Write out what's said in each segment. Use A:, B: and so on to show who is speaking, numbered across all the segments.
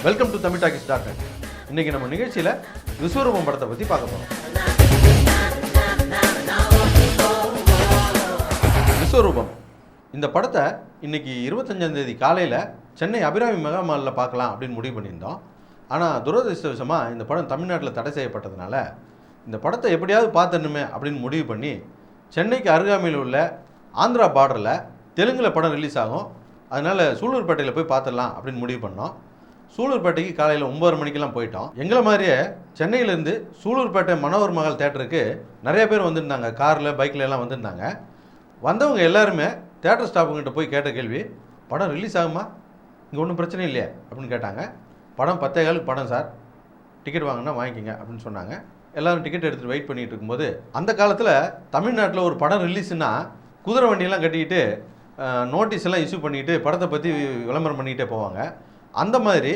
A: Welcome to Tamil talkies doctor. இன்றைக்கி நம்ம நிகழ்ச்சியில் விஸ்வரூபம் படத்தை பற்றி பார்க்க போகிறோம். விஸ்வரூபம் இந்த படத்தை இன்றைக்கி 25ஆம் தேதி காலையில் சென்னை அபிராமி மெகா மாலில் பார்க்கலாம் அப்படின்னு முடிவு பண்ணியிருந்தோம். ஆனால் துரதிருஷ்டவசமாக இந்த படம் தமிழ்நாட்டில் தடை செய்யப்பட்டதுனால இந்த படத்தை எப்படியாவது பார்த்துடணுமே அப்படின்னு முடிவு பண்ணி சென்னைக்கு அருகாமையில் உள்ள ஆந்திரா பார்டரில் தெலுங்கில் படம் ரிலீஸ் ஆகும், அதனால் சூலூர்பேட்டையில் போய் பார்த்துடலாம் அப்படின்னு முடிவு பண்ணோம். சூலூர்பேட்டைக்கு காலையில் 9 மணிக்கெல்லாம் போயிட்டோம். எங்களை மாதிரியே சென்னையிலேருந்து சூலூர்பேட்டை மனோகர் மஹால் தேட்டருக்கு நிறைய பேர் வந்திருந்தாங்க, காரில் பைக்கில் எல்லாம் வந்திருந்தாங்க. வந்தவங்க எல்லாருமே தேட்டர் ஸ்டாஃபுங்கிட்ட போய் கேட்ட கேள்வி, படம் ரிலீஸ் ஆகுமா, இங்கே ஒன்றும் பிரச்சனை இல்லையா அப்படின்னு கேட்டாங்க. படம் 10:15 படம் சார், டிக்கெட் வாங்கினா வாங்கிக்கிங்க அப்படின்னு சொன்னாங்க. எல்லோரும் டிக்கெட் எடுத்துகிட்டு வெயிட் பண்ணிகிட்டு இருக்கும்போது, அந்த காலத்தில் தமிழ்நாட்டில் ஒரு படம் ரிலீஸ்னா குதிரை வண்டியெல்லாம் கட்டிக்கிட்டு நோட்டீஸ் எல்லாம் இஷ்யூ பண்ணிக்கிட்டு படத்தை பற்றி விளம்பரம் பண்ணிக்கிட்டே போவாங்க. அந்த மாதிரி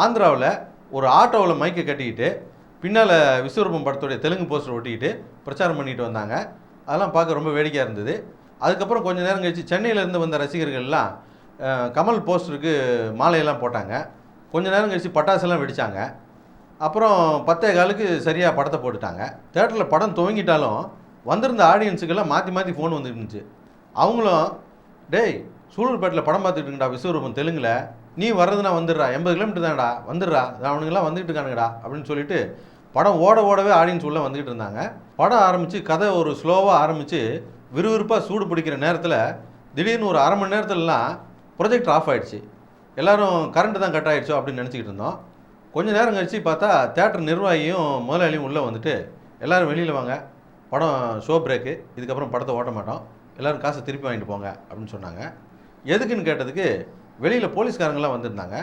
A: ஆந்திராவில் ஒரு ஆட்டோவில் மைக்கை கட்டிக்கிட்டு பின்னால் விஸ்வரூபம் படத்துடைய தெலுங்கு போஸ்டர் ஒட்டிக்கிட்டு பிரச்சாரம் பண்ணிட்டு வந்தாங்க. அதெல்லாம் பார்க்க ரொம்ப வேடிக்கையாக இருந்தது. அதுக்கப்புறம் கொஞ்சம் நேரம் கழிச்சு சென்னையிலேருந்து வந்த ரசிகர்கள்லாம் கமல் போஸ்டருக்கு மாலையெல்லாம் போட்டாங்க. கொஞ்சம் நேரம் கழிச்சு பட்டாசெல்லாம் வெடித்தாங்க. அப்புறம் 10:15க்கு சரியாக படத்தை போட்டுட்டாங்க. தேட்டரில் படம் துவங்கிட்டாலும் வந்திருந்த ஆடியன்ஸுக்கெல்லாம் மாற்றி மாற்றி ஃபோன் வந்துட்டு இருந்துச்சு. அவங்களும், டேய் சூலூர்பேட்டில் படம் பார்த்துட்டு இருக்கா விஸ்வரூபம் தெலுங்கில், நீ வர்றதுனா வந்துடுறா, 80 கிலோமீட்டர் தான்டா, வந்துடுறா, அவனுங்கெல்லாம் வந்துக்கிட்டு இருக்கானுங்கடா அப்படின்னு சொல்லிட்டு படம் ஓடவே ஆடியன்ஸ் உள்ளே வந்துக்கிட்டு இருந்தாங்க. படம் ஆரம்பித்து கதை ஒரு ஸ்லோவாக ஆரம்பித்து விறுவிறுப்பாக சூடு பிடிக்கிற நேரத்தில் திடீர்னு ஒரு அரை மணி நேரத்துலலாம் ப்ரொஜெக்டர் ஆஃப் ஆகிடுச்சு. எல்லோரும் கரண்ட்டு தான் கட் ஆகிடுச்சோ அப்படின்னு நினச்சிக்கிட்டு இருந்தோம். கொஞ்சம் நேரம் கழிச்சு பார்த்தா தேட்டர் நிர்வாகியும் முதலாளியும் உள்ளே வந்துட்டு, எல்லோரும் வெளியில் வாங்க, படம் ஷோ பிரேக்கு, இதுக்கப்புறம் படத்தை ஓட்ட மாட்டோம், எல்லோரும் காசை திருப்பி வாங்கிட்டு போங்க அப்படின்னு சொன்னாங்க. எதுக்குன்னு கேட்டதுக்கு வெளியில் போலீஸ்காரங்களாம் வந்திருந்தாங்க.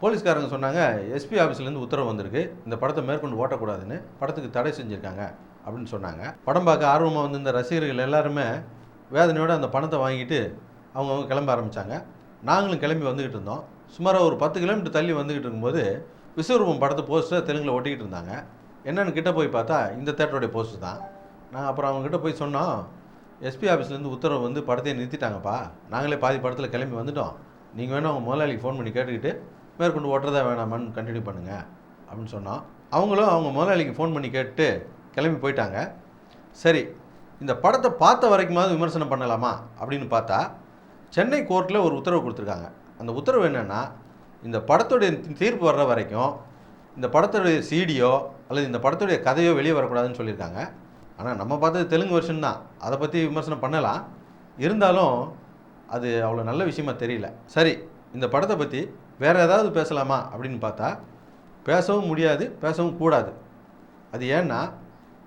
A: போலீஸ்காரங்க சொன்னாங்க, எஸ்பி ஆஃபீஸ்லேருந்து உத்தரவு வந்திருக்கு, இந்த படத்தை மேற்கொண்டு ஓட்டக்கூடாதுன்னு, படத்துக்கு தடை செஞ்சுருக்காங்க அப்படின்னு சொன்னாங்க. படம் பார்க்க ஆர்வமாக வந்திருந்த ரசிகர்கள் எல்லாருமே வேதனையோடு அந்த பணத்தை வாங்கிட்டு அவங்கவுங்க கிளம்ப ஆரம்பித்தாங்க. நாங்களும் கிளம்பி வந்துக்கிட்டு இருந்தோம். சுமாராக ஒரு 10 கிலோமீட்டர் தள்ளி வந்துக்கிட்டு இருக்கும்போது விஸ்வரூபம் படத்தை போஸ்டர் தெலுங்கில் ஒட்டிக்கிட்டு இருந்தாங்க. என்னென்னு கிட்டே போய் பார்த்தா இந்த தேட்டருடைய போஸ்டர் தான். நான் அப்புறம் அவங்ககிட்ட போய் சொன்னோம், எஸ்பி ஆஃபீஸ்லேருந்து உத்தரவு வந்து படத்தையே நிறுத்திட்டாங்கப்பா, நாங்களே பாதி படத்தில் கிளம்பி வந்துட்டோம், நீங்கள் வேணால் அவங்க முதலாளிக்கு ஃபோன் பண்ணி கேட்டுக்கிட்டு மேற்கொண்டு ஓட்டுறதா வேணாமான்னு கண்டினியூ பண்ணுங்கள் அப்படின்னு சொன்னோம். அவங்களும் அவங்க முதலாளிக்கு ஃபோன் பண்ணி கேட்டு கிளம்பி போயிட்டாங்க. சரி, இந்த படத்தை பார்த்த வரைக்குமாவது விமர்சனம் பண்ணலாமா அப்படின்னு பார்த்தா சென்னை கோர்ட்டில் ஒரு உத்தரவு கொடுத்துருக்காங்க. அந்த உத்தரவு என்னென்னா, இந்த படத்துடைய தீர்ப்பு வர்ற வரைக்கும் இந்த படத்துடைய சிடியோ அல்லது இந்த படத்துடைய கதையோ வெளியே வரக்கூடாதுன்னு சொல்லியிருக்காங்க. ஆனால் நம்ம பார்த்தது தெலுங்கு வெர்ஷன் தான், அதை பற்றி விமர்சனம் பண்ணலாம். இருந்தாலும் அது அவ்வளோ நல்ல விஷயமா தெரியல. சரி, இந்த படத்தை பற்றி வேறு ஏதாவது பேசலாமா அப்படின்னு பார்த்தா பேசவும் முடியாது, பேசவும் கூடாது. அது ஏன்னா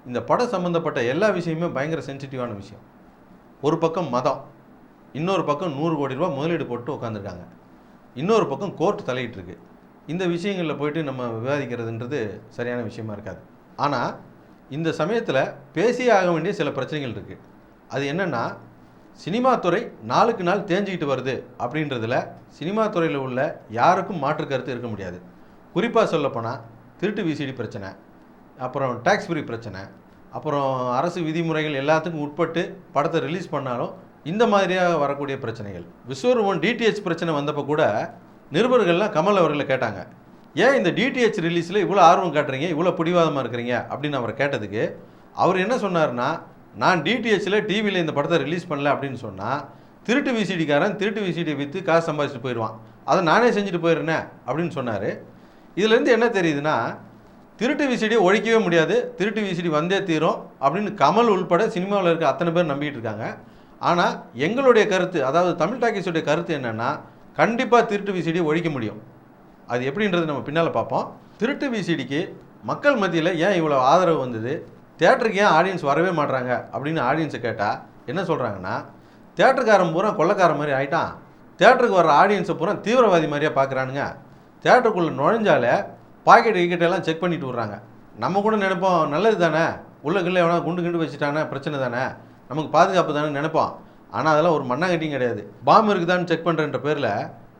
A: இந்த படம் சம்மந்தப்பட்ட எல்லா விஷயமுமே பயங்கர சென்சிட்டிவான விஷயம். ஒரு பக்கம் மதம், இன்னொரு பக்கம் 100 கோடி ரூபா முதலீடு போட்டு உட்காந்துருக்காங்க, இன்னொரு பக்கம் கோர்ட் தலையிட்டு இருக்கு. இந்த விஷயங்களில் போயிட்டு நம்ம விவாதிக்கிறதுன்றது சரியான விஷயமா இருக்காது. ஆனால் இந்த சமயத்தில் பேசியே ஆக வேண்டிய சில பிரச்சனைகள் இருக்குது. அது என்னென்னா, சினிமா துறை நாளுக்கு நாள் தேஞ்சிக்கிட்டு வருது அப்படின்றதுல சினிமா துறையில் உள்ள யாருக்கும் மாற்று கருத்து இருக்க முடியாது. குறிப்பாக சொல்லப்போனால் திருட்டு விசிடி பிரச்சனை, அப்புறம் டேக்ஸ் ஃப்ரீ பிரச்சனை, அப்புறம் அரசு விதிமுறைகள் எல்லாத்துக்கும் உட்பட்டு படத்தை ரிலீஸ் பண்ணாலும் இந்த மாதிரியாக வரக்கூடிய பிரச்சனைகள். விஸ்வரூபம் டிடிஹெச் பிரச்சனை வந்தப்போ கூட நிருபர்கள்லாம் கமல் அவர்களை கேட்டாங்க, ஏன் இந்த டிடிஹெச் ரிலீஸில் இவ்வளோ ஆர்வம் காட்டுறீங்க, இவ்வளோ பிடிவாதமாக இருக்கிறீங்க அப்படின்னு அவரை கேட்டதுக்கு அவர் என்ன சொன்னார்னா, நான் டிடிஹெச்சில் டிவியில் இந்த படத்தை ரிலீஸ் பண்ணல அப்படின்னு சொன்னால் திருட்டு விசிடிக்காரன் திருட்டு விசிடியை விற்று காசு சம்பாதிச்சுட்டு போயிடுவான், அதை நானே செஞ்சுட்டு போயிடுறேன் அப்படின்னு சொன்னார். இதுலேருந்து என்ன தெரியுதுன்னா, திருட்டு விசிடியை ஒழிக்கவே முடியாது, திருட்டு விசிடி வந்தே தீரும் அப்படின்னு கமல் உள்பட சினிமாவில் இருக்க அத்தனை பேர் நம்பிக்கிட்டு இருக்காங்க. ஆனால் எங்களுடைய கருத்து, அதாவது தமிழ் டாக்கீஸுடைய கருத்து என்னென்னா, கண்டிப்பாக திருட்டு விசிடியை ஒழிக்க முடியும். அது எப்படின்றது நம்ம பின்னால் பார்ப்போம். திருட்டு விசிடிக்கு மக்கள் மத்தியில் ஏன் இவ்வளோ ஆதரவு வந்தது, தேட்டருக்கு ஏன் ஆடியன்ஸ் வரவே மாட்டுறாங்க அப்படின்னு ஆடியன்ஸை கேட்டால் என்ன சொல்கிறாங்கன்னா, தேட்டருக்காரன் பூரா கொள்ளைக்காரன் மாதிரி ஆகிட்டான், தேட்டருக்கு வர ஆடியன்ஸை பூரா தீவிரவாதி மாதிரியாக பார்க்குறானுங்க, தேட்டருக்குள்ளே நுழைஞ்சாலே பாக்கெட் கிட்டெல்லாம் செக் பண்ணிட்டு விட்றாங்க. நம்ம கூட நினைப்போம் நல்லது தானே, உள்ளக்குள்ளே எவனா குண்டு வச்சுட்டானே பிரச்சனை தானே, நமக்கு பாதுகாப்பு தானே நினைப்போம். ஆனால் அதெல்லாம் ஒரு மண்ணாங்கட்டியும் கிடையாது. பாம்பு இருக்குதான்னு செக் பண்ணுறன்ற பேரில்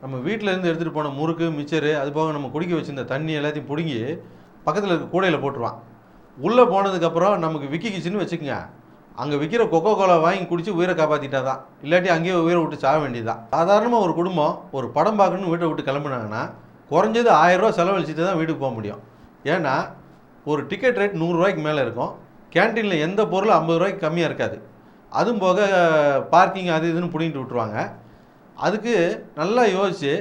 A: நம்ம வீட்டிலேருந்து எடுத்துகிட்டு போன முறுக்கு மிச்சரு அது போக நம்ம குடிக்க வச்சுருந்த தண்ணி எல்லாத்தையும் பிடுங்கி பக்கத்தில் இருக்க கூடையில் போட்டுருவான். உள்ளே போனதுக்கப்புறம் நமக்கு விக்கிக்கிச்சின்னு வச்சுக்கோங்க, அங்கே விற்கிற கொக்கோ கோலா வாங்கி குடித்து உயிரை காப்பாற்றிட்டா தான், இல்லாட்டி அங்கேயே உயிரை விட்டு சாக வேண்டியது தான். சாதாரணமாக ஒரு குடும்பம் ஒரு படம் பார்க்கணுன்னு வீட்டை விட்டு கிளம்புனாங்கன்னா குறைஞ்சது 1000 ரூபா செலவழிச்சிட்டு தான் வீட்டுக்கு போக முடியும். ஏன்னா ஒரு டிக்கெட் ரேட் 100 ரூபாய்க்கு மேலே இருக்கும். கேன்டீனில் எந்த பொருளும் 50 ரூபாய்க்கு கம்மியாக இருக்காது. அதுவும் போக பார்க்கிங் அது இதுன்னு பிடிங்கிட்டு விட்ருவாங்க. அதுக்கு நல்லா யோசித்து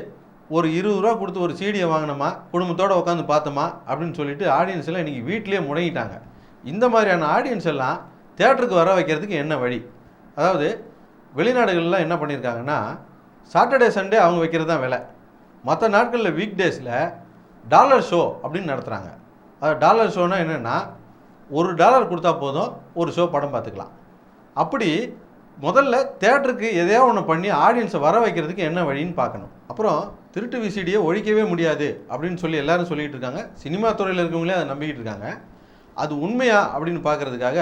A: ஒரு 20 ரூபா கொடுத்து ஒரு சீடியை வாங்கினோமா, குடும்பத்தோடு உட்காந்து பார்த்தோமா அப்படின்னு சொல்லிட்டு ஆடியன்ஸ் எல்லாம் இன்றைக்கி வீட்டிலே முடங்கிட்டாங்க. இந்த மாதிரியான ஆடியன்ஸ் எல்லாம் தியேட்டருக்கு வர வைக்கிறதுக்கு என்ன வழி? அதாவது வெளிநாடுகள்லாம் என்ன பண்ணியிருக்காங்கன்னா, சாட்டர்டே சண்டே அவங்க வைக்கிறது தான் வேலை. மற்ற நாட்களில் வீக் டேஸில் டாலர் ஷோ அப்படின்னு நடத்துகிறாங்க. அது டாலர் ஷோனால் என்னென்னா, $1 கொடுத்தா போதும் ஒரு ஷோ படம் பார்த்துக்கலாம். அப்படி முதல்ல தேட்டருக்கு எதையோ ஒன்று பண்ணி ஆடியன்ஸை வர வைக்கிறதுக்கு என்ன வழின்னு பார்க்கணும். அப்புறம் திருட்டு விசிடியை ஒழிக்கவே முடியாது அப்படின்னு சொல்லி எல்லாரும் சொல்லிகிட்டு இருக்காங்க. சினிமா துறையில் இருக்கவங்களே அதை நம்பிக்கிட்டு இருக்காங்க. அது உண்மையா அப்படின்னு பார்க்குறதுக்காக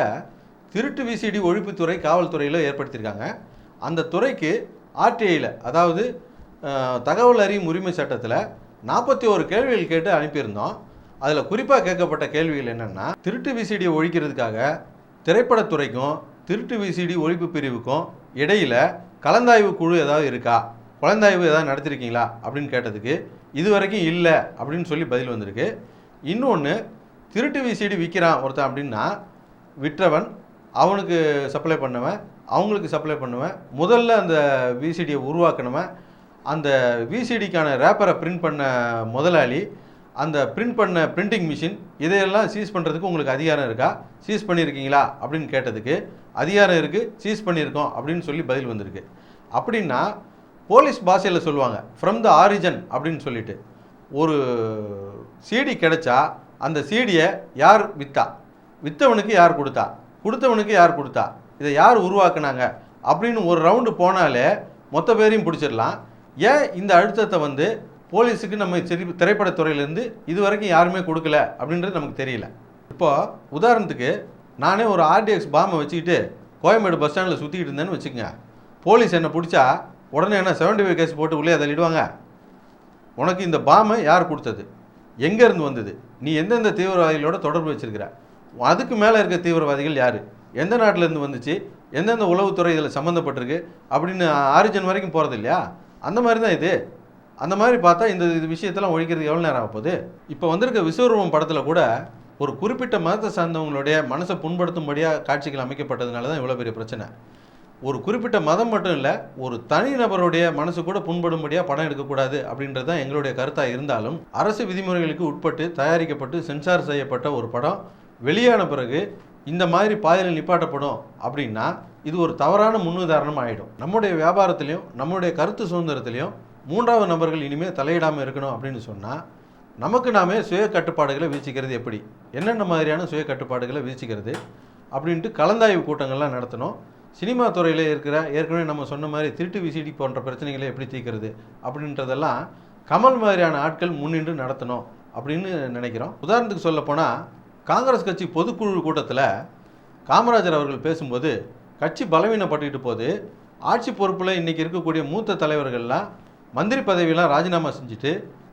A: திருட்டு விசிடி ஒழிப்புத்துறை காவல்துறையில் ஏற்படுத்தியிருக்காங்க. அந்த துறைக்கு ஆர்டிஐயில், அதாவது தகவல் அறியும் உரிமை சட்டத்தில் 41 கேள்விகள் கேட்டு அனுப்பியிருந்தோம். அதில் குறிப்பாக கேட்கப்பட்ட கேள்விகள் என்னென்னா, திருட்டு விசிடியை ஒழிக்கிறதுக்காக திரைப்படத்துறைக்கும் திருட்டு விசிடி ஒழிப்பு பிரிவுக்கும் இடையில் கலந்தாய்வு குழு ஏதாவது இருக்கா, கலந்தாய்வு ஏதாவது நடத்திருக்கீங்களா அப்படின்னு கேட்டதுக்கு இது வரைக்கும் இல்லை அப்படின்னு சொல்லி பதில் வந்திருக்கு. இன்னொன்று, திருட்டு விசிடி விற்கிறான் ஒருத்தன் அப்படின்னா விற்றவன், அவனுக்கு சப்ளை பண்ணவன், அவங்களுக்கு சப்ளை பண்ணுவேன், முதல்ல அந்த விசிடியை உருவாக்கினவன், அந்த விசிடிக்கான ரேப்பரை பிரிண்ட் பண்ண முதலாளி, அந்த பிரிண்ட் பண்ண பிரிண்டிங் மிஷின், இதையெல்லாம் சீஸ் பண்ணுறதுக்கு உங்களுக்கு அதிகாரம் இருக்கா, சீஸ் பண்ணியிருக்கீங்களா அப்படின்னு கேட்டதுக்கு அதிகாரம் இருக்குது, சீஸ் பண்ணியிருக்கோம் அப்படின்னு சொல்லி பதில் வந்திருக்கு. அப்படின்னா போலீஸ் பாஷையில் சொல்லுவாங்க ஃப்ரம் த ஆரிஜன் அப்படின்னு சொல்லிட்டு, ஒரு சிடி கிடைச்சா அந்த சிடியை யார் விற்றா, விற்றவனுக்கு யார் கொடுத்தா, கொடுத்தவனுக்கு யார் கொடுத்தா, இதை யார் உருவாக்குனாங்க அப்படின்னு ஒரு ரவுண்டு போனாலே மொத்த பேரையும் பிடிச்சிடலாம். ஏன் இந்த அழுத்தத்தை போலீஸுக்கு நம்ம திரைப்படத்துறையிலேருந்து இது வரைக்கும் யாருமே கொடுக்கல அப்படின்றது நமக்கு தெரியல. இப்போ உதாரணத்துக்கு நானே ஒரு RDX பாம்பை வச்சுக்கிட்டு கோயம்பேடு பஸ் ஸ்டாண்டில் சுற்றிக்கிட்டு இருந்தேன்னு வச்சுக்கோங்க. போலீஸ் என்னை பிடிச்சா உடனே என்ன 75 கேஸ் போட்டு உள்ளே தள்ளிடுவாங்க. உனக்கு இந்த பாம்பை யார் கொடுத்தது, எங்கேருந்து வந்தது, நீ எந்தெந்த தீவிரவாதிகளோட தொடர்பு வச்சுருக்கிற, அதுக்கு மேலே இருக்க தீவிரவாதிகள் யார், எந்த நாட்டிலேருந்து வந்துச்சு, எந்தெந்த உளவுத்துறை இதில் சம்மந்தப்பட்டிருக்கு அப்படின்னு ஆரிஜன் வரைக்கும் போகிறது இல்லையா? அந்த மாதிரி தான் இது. அந்த மாதிரி பார்த்தா இந்த விஷயத்தெல்லாம் ஒழிக்கிறதுக்கு எவ்வளோ நேரம் ஆகுது? இப்போ வந்திருக்க விஸ்வரூபம் படத்தில் கூட ஒரு குறிப்பிட்ட மதத்தை சார்ந்தவங்களுடைய மனசை புண்படுத்தும்படியாக காட்சிகள் அமைக்கப்பட்டதுனால தான் இவ்வளோ பெரிய பிரச்சனை. ஒரு குறிப்பிட்ட மதம் மட்டும் இல்லை, ஒரு தனிநபருடைய மனசு கூட புண்படும்படியாக படம் எடுக்கக்கூடாது அப்படின்றது தான் எங்களுடைய கருத்தாக இருந்தாலும், அரசு விதிமுறைகளுக்கு உட்பட்டு தயாரிக்கப்பட்டு சென்சார் செய்யப்பட்ட ஒரு படம் வெளியான பிறகு இந்த மாதிரி பாதையில் நிப்பாட்டப்படும் அப்படின்னா இது ஒரு தவறான முன்னுதாரணம் ஆகிடும். நம்முடைய வியாபாரத்திலையும் நம்முடைய கருத்து சுதந்திரத்திலையும் 3வது நபர்கள் இனிமேல் தலையிடாமல் இருக்கணும் அப்படின்னு சொன்னால், நமக்கு நாமே சுய கட்டுப்பாடுகளை விதிச்சிக்கிறது எப்படி, என்னென்ன மாதிரியான சுய கட்டுப்பாடுகளை விதிச்சிக்கிறது அப்படின்ட்டு கலந்தாய்வு கூட்டங்கள்லாம் நடத்தணும். சினிமா துறையில் இருக்கிற ஏற்கனவே நம்ம சொன்ன மாதிரி திருட்டு விசிடி போன்ற பிரச்சனைகளை எப்படி தீர்க்கிறது அப்படின்றதெல்லாம் கமல் மாதிரியான ஆட்கள் முன்னின்று நடத்தணும் அப்படின்னு நினைக்கிறோம். உதாரணத்துக்கு சொல்லப்போனால், காங்கிரஸ் கட்சி பொதுக்குழு கூட்டத்தில் காமராஜர் அவர்கள் பேசும்போது கட்சி பலவீனப்பட்டுக்கிட்டு போது, ஆட்சி பொறுப்பில் இன்றைக்கி இருக்கக்கூடிய மூத்த தலைவர்கள்லாம் மந்திரி பதவியெல்லாம் ராஜினாமா செஞ்சுட்டு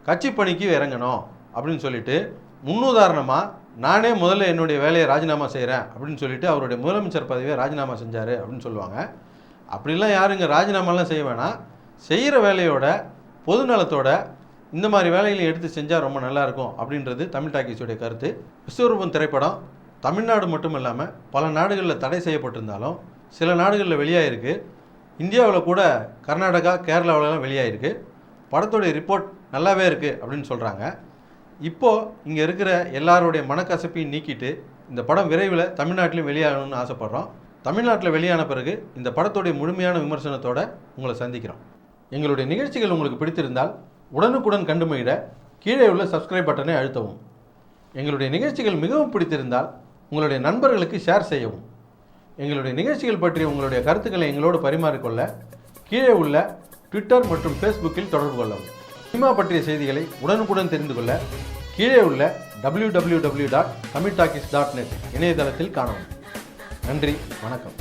A: கட்சி பணிக்கு இறங்கணும் அப்படின்னு சொல்லிட்டு, முன்னுதாரணமாக நானே முதல்ல என்னுடைய வேலையை ராஜினாமா செய்கிறேன் அப்படின்னு சொல்லிட்டு அவருடைய முதலமைச்சர் பதவியை ராஜினாமா செஞ்சார் அப்படின்னு சொல்லுவாங்க. அப்படிலாம் யாருங்க ராஜினாமாலாம் செய்ய வேணாம். செய்கிற வேலையோட பொதுநலத்தோட இந்த மாதிரி வேலைகளை எடுத்து செஞ்சால் ரொம்ப நல்லாயிருக்கும் அப்படின்றது தமிழ் டாக்கீஸுடைய கருத்து. விஸ்வரூபம் திரைப்படம் தமிழ்நாடு மட்டும் இல்லாமல் பல நாடுகளில் தடை செய்யப்பட்டிருந்தாலும் சில நாடுகளில் வெளியாகிருக்கு. இந்தியாவில் கூட கர்நாடகா, கேரளாவிலலாம் வெளியாகிருக்கு. படத்துடைய ரிப்போர்ட் நல்லாவே இருக்குது அப்படின்னு சொல்கிறாங்க. இப்போது இங்கே இருக்கிற எல்லாருடைய மனக்கசப்பையும் நீக்கிட்டு இந்த படம் விரைவில் தமிழ்நாட்டிலையும் வெளியாகணும்னு ஆசைப்பட்றோம். தமிழ்நாட்டில் வெளியான பிறகு இந்த படத்துடைய முழுமையான விமர்சனத்தோடு உங்களை சந்திக்கிறோம். எங்களுடைய நிகழ்ச்சிகள் உங்களுக்கு பிடித்திருந்தால் உடனுக்குடன் கண்டுமகிட கீழே உள்ள சப்ஸ்கிரைப் பட்டனை அழுத்தவும். எங்களுடைய நிகழ்ச்சிகள் மிகவும் பிடித்திருந்தால் உங்களுடைய நண்பர்களுக்கு ஷேர் செய்யவும். எங்களுடைய நிகழ்ச்சிகள் பற்றி உங்களுடைய கருத்துக்களை எங்களோடு பரிமாறிக்கொள்ள கீழே உள்ள ட்விட்டர் மற்றும் ஃபேஸ்புக்கில் தொடர்பு கொள்ளவும். சினிமா பற்றிய செய்திகளை உடனுக்குடன் தெரிந்து கொள்ள கீழே உள்ள www.tamiltalkies.net இணையதளத்தில் காணவும். நன்றி, வணக்கம்.